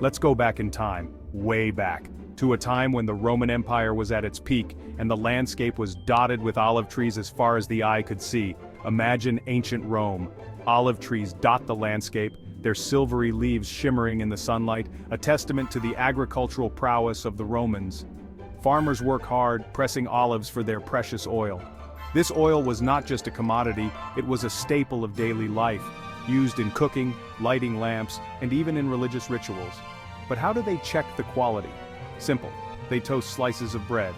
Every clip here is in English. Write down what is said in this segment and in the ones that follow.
Let's go back in time, way back, to a time when the Roman Empire was at its peak and the landscape was dotted with olive trees as far as the eye could see. Imagine ancient Rome. Olive trees dot the landscape, their silvery leaves shimmering in the sunlight, a testament to the agricultural prowess of the Romans. Farmers work hard, pressing olives for their precious oil. This oil was not just a commodity, it was a staple of daily life, used in cooking, lighting lamps, and even in religious rituals. But how do they check the quality? Simple. They toast slices of bread.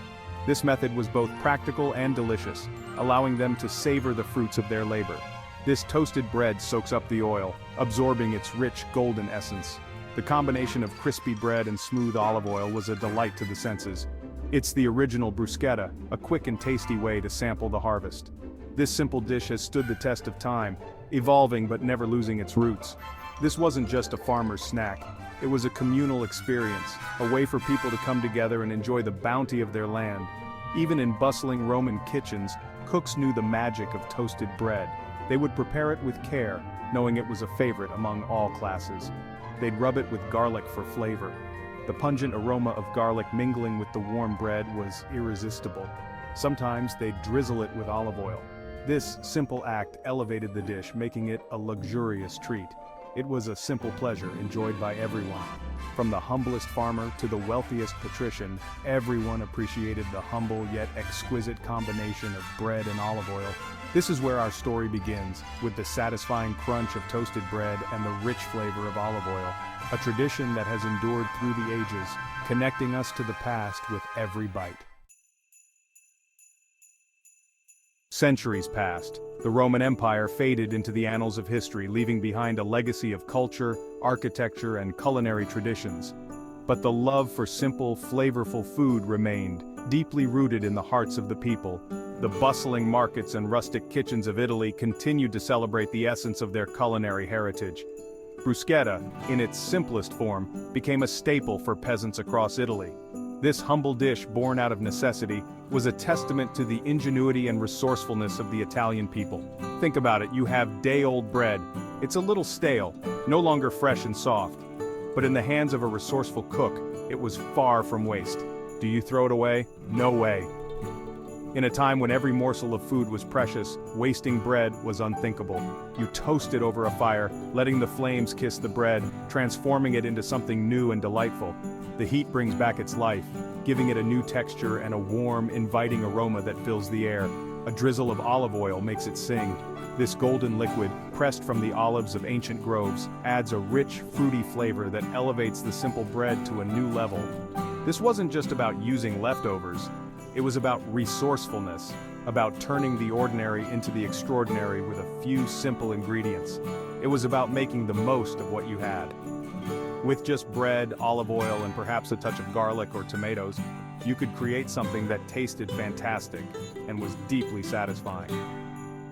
This method was both practical and delicious, allowing them to savor the fruits of their labor. This toasted bread soaks up the oil, absorbing its rich golden essence. The combination of crispy bread and smooth olive oil was a delight to the senses. It's the original bruschetta, a quick and tasty way to sample the harvest. This simple dish has stood the test of time, evolving but never losing its roots. This wasn't just a farmer's snack. It was a communal experience, a way for people to come together and enjoy the bounty of their land. Even in bustling Roman kitchens, cooks knew the magic of toasted bread. They would prepare it with care, knowing it was a favorite among all classes. They'd rub it with garlic for flavor. The pungent aroma of garlic mingling with the warm bread was irresistible. Sometimes they'd drizzle it with olive oil. This simple act elevated the dish, making it a luxurious treat. It was a simple pleasure enjoyed by everyone. From the humblest farmer to the wealthiest patrician, everyone appreciated the humble yet exquisite combination of bread and olive oil. This is where our story begins, with the satisfying crunch of toasted bread and the rich flavor of olive oil, a tradition that has endured through the ages, connecting us to the past with every bite. Centuries passed. The Roman Empire faded into the annals of history, leaving behind a legacy of culture, architecture, and culinary traditions. But the love for simple, flavorful food remained, deeply rooted in the hearts of the people. The bustling markets and rustic kitchens of Italy continued to celebrate the essence of their culinary heritage. Bruschetta, in its simplest form, became a staple for peasants across Italy. This humble dish, born out of necessity, was a testament to the ingenuity and resourcefulness of the Italian people. Think about it, you have day-old bread. It's a little stale, no longer fresh and soft. But in the hands of a resourceful cook, it was far from waste. Do you throw it away? No way. In a time when every morsel of food was precious, wasting bread was unthinkable. You toast it over a fire, letting the flames kiss the bread, transforming it into something new and delightful. The heat brings back its life, giving it a new texture and a warm, inviting aroma that fills the air. A drizzle of olive oil makes it sing. This golden liquid, pressed from the olives of ancient groves, adds a rich, fruity flavor that elevates the simple bread to a new level. This wasn't just about using leftovers. It was about resourcefulness, about turning the ordinary into the extraordinary with a few simple ingredients. It was about making the most of what you had. With just bread, olive oil, and perhaps a touch of garlic or tomatoes, you could create something that tasted fantastic and was deeply satisfying.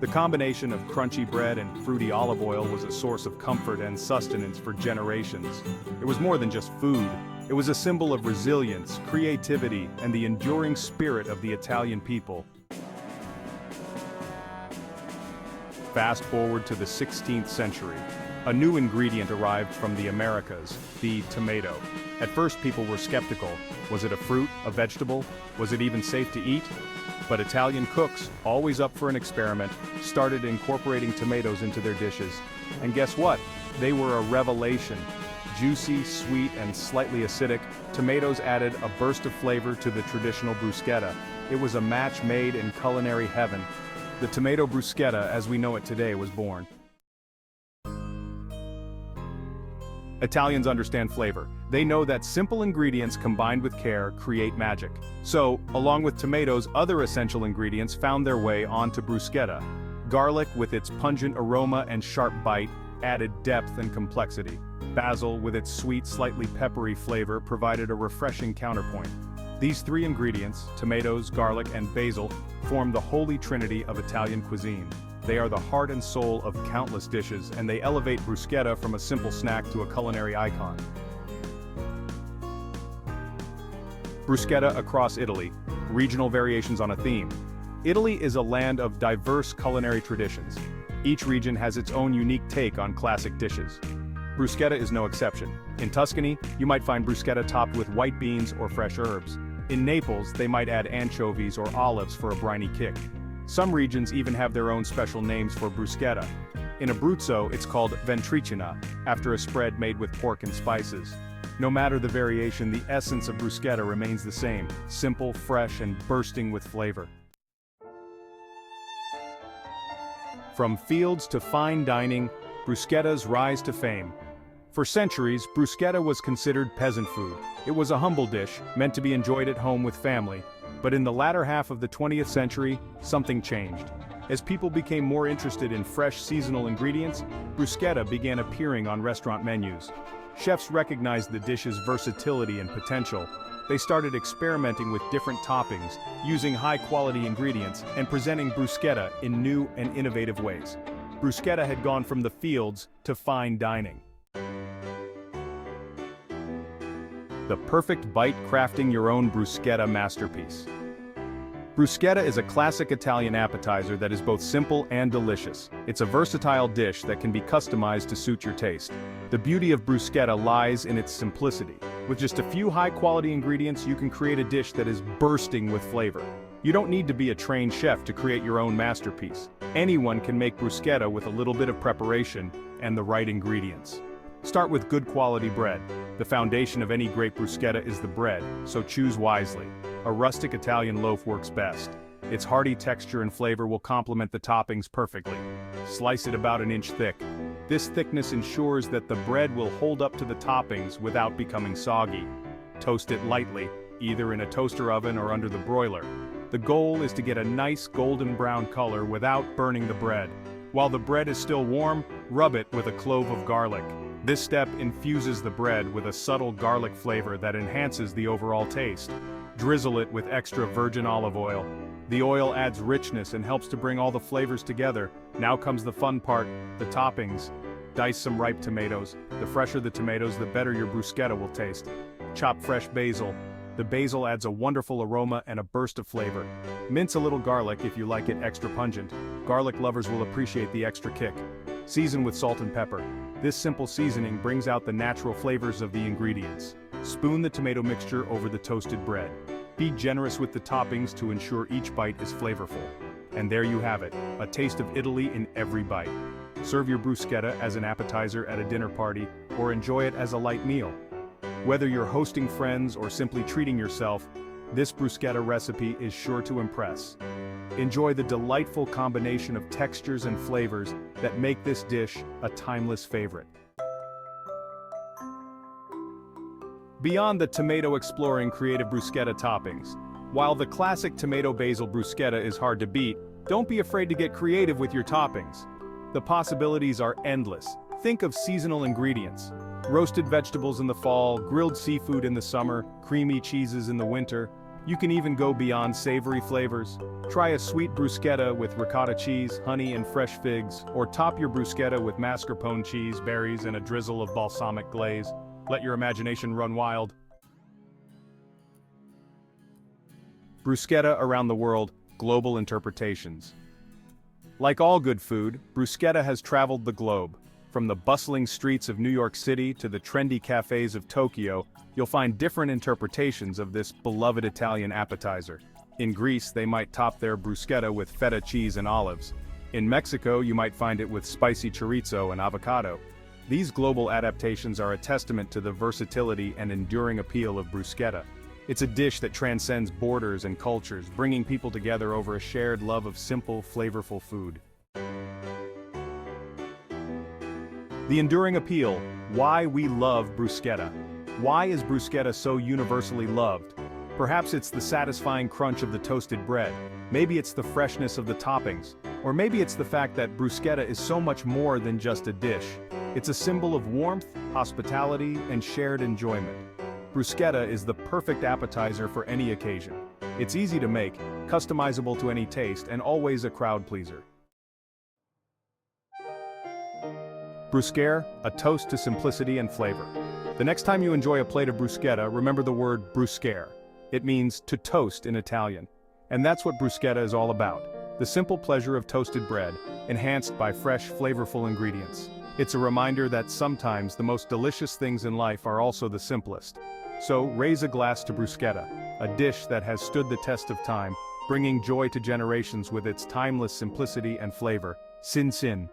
The combination of crunchy bread and fruity olive oil was a source of comfort and sustenance for generations. It was more than just food. It was a symbol of resilience, creativity, and the enduring spirit of the Italian people. Fast forward to the 16th century. A new ingredient arrived from the Americas, the tomato. At first people were skeptical. Was it a fruit, a vegetable? Was it even safe to eat? But Italian cooks, always up for an experiment, started incorporating tomatoes into their dishes. And guess what? They were a revelation. Juicy, sweet, and slightly acidic, tomatoes added a burst of flavor to the traditional bruschetta. It was a match made in culinary heaven. The tomato bruschetta, as we know it today, was born. Italians understand flavor. They know that simple ingredients combined with care create magic. So, along with tomatoes, other essential ingredients found their way onto bruschetta. Garlic, with its pungent aroma and sharp bite, added depth and complexity. Basil, with its sweet, slightly peppery flavor, provided a refreshing counterpoint. These three ingredients, tomatoes, garlic, and basil, form the holy trinity of Italian cuisine. They are the heart and soul of countless dishes, and they elevate bruschetta from a simple snack to a culinary icon. Bruschetta across Italy, regional variations on a theme. Italy is a land of diverse culinary traditions. Each region has its own unique take on classic dishes. Bruschetta is no exception. In Tuscany, you might find bruschetta topped with white beans or fresh herbs. In Naples, they might add anchovies or olives for a briny kick. Some regions even have their own special names for bruschetta. In Abruzzo, it's called ventricina, after a spread made with pork and spices. No matter the variation, the essence of bruschetta remains the same, simple, fresh, and bursting with flavor. From fields to fine dining, bruschettas rise to fame. For centuries, bruschetta was considered peasant food. It was a humble dish, meant to be enjoyed at home with family. But in the latter half of the 20th century, something changed. As people became more interested in fresh seasonal ingredients, bruschetta began appearing on restaurant menus. Chefs recognized the dish's versatility and potential. They started experimenting with different toppings, using high-quality ingredients, and presenting bruschetta in new and innovative ways. Bruschetta had gone from the fields to fine dining. The perfect bite, crafting your own bruschetta masterpiece. Bruschetta is a classic Italian appetizer that is both simple and delicious. It's a versatile dish that can be customized to suit your taste. The beauty of bruschetta lies in its simplicity. With just a few high-quality ingredients, you can create a dish that is bursting with flavor. You don't need to be a trained chef to create your own masterpiece. Anyone can make bruschetta with a little bit of preparation and the right ingredients. Start with good quality bread. The foundation of any great bruschetta is the bread, so choose wisely. A rustic Italian loaf works best. Its hearty texture and flavor will complement the toppings perfectly. Slice it about an inch thick. This thickness ensures that the bread will hold up to the toppings without becoming soggy. Toast it lightly, either in a toaster oven or under the broiler. The goal is to get a nice golden brown color without burning the bread. While the bread is still warm, rub it with a clove of garlic. This step infuses the bread with a subtle garlic flavor that enhances the overall taste. Drizzle it with extra virgin olive oil. The oil adds richness and helps to bring all the flavors together. Now comes the fun part, the toppings. Dice some ripe tomatoes. The fresher the tomatoes, the better your bruschetta will taste. Chop fresh basil. The basil adds a wonderful aroma and a burst of flavor. Mince a little garlic if you like it extra pungent. Garlic lovers will appreciate the extra kick. Season with salt and pepper. This simple seasoning brings out the natural flavors of the ingredients. Spoon the tomato mixture over the toasted bread. Be generous with the toppings to ensure each bite is flavorful. And there you have it, a taste of Italy in every bite. Serve your bruschetta as an appetizer at a dinner party, or enjoy it as a light meal. Whether you're hosting friends or simply treating yourself, this bruschetta recipe is sure to impress. Enjoy the delightful combination of textures and flavors that make this dish a timeless favorite. Beyond the tomato-exploring creative bruschetta toppings, while the classic tomato basil bruschetta is hard to beat, don't be afraid to get creative with your toppings. The possibilities are endless. Think of seasonal ingredients. Roasted vegetables in the fall, grilled seafood in the summer, creamy cheeses in the winter. You can even go beyond savory flavors. Try a sweet bruschetta with ricotta cheese, honey, and fresh figs, or top your bruschetta with mascarpone cheese, berries, and a drizzle of balsamic glaze. Let your imagination run wild. Bruschetta around the world, global interpretations. Like all good food, bruschetta has traveled the globe. From the bustling streets of New York City to the trendy cafes of Tokyo, you'll find different interpretations of this beloved Italian appetizer. In Greece, they might top their bruschetta with feta cheese and olives. In Mexico, you might find it with spicy chorizo and avocado. These global adaptations are a testament to the versatility and enduring appeal of bruschetta. It's a dish that transcends borders and cultures, bringing people together over a shared love of simple, flavorful food. The enduring appeal, why we love bruschetta. Why is bruschetta so universally loved? Perhaps it's the satisfying crunch of the toasted bread. Maybe it's the freshness of the toppings. Or maybe it's the fact that bruschetta is so much more than just a dish. It's a symbol of warmth, hospitality, and shared enjoyment. Bruschetta is the perfect appetizer for any occasion. It's easy to make, customizable to any taste, and always a crowd pleaser. Bruschetta, a toast to simplicity and flavor. The next time you enjoy a plate of bruschetta, remember the word bruschetta. It means to toast in Italian. And that's what bruschetta is all about. The simple pleasure of toasted bread, enhanced by fresh, flavorful ingredients. It's a reminder that sometimes the most delicious things in life are also the simplest. So, raise a glass to bruschetta, a dish that has stood the test of time, bringing joy to generations with its timeless simplicity and flavor. Sin sin.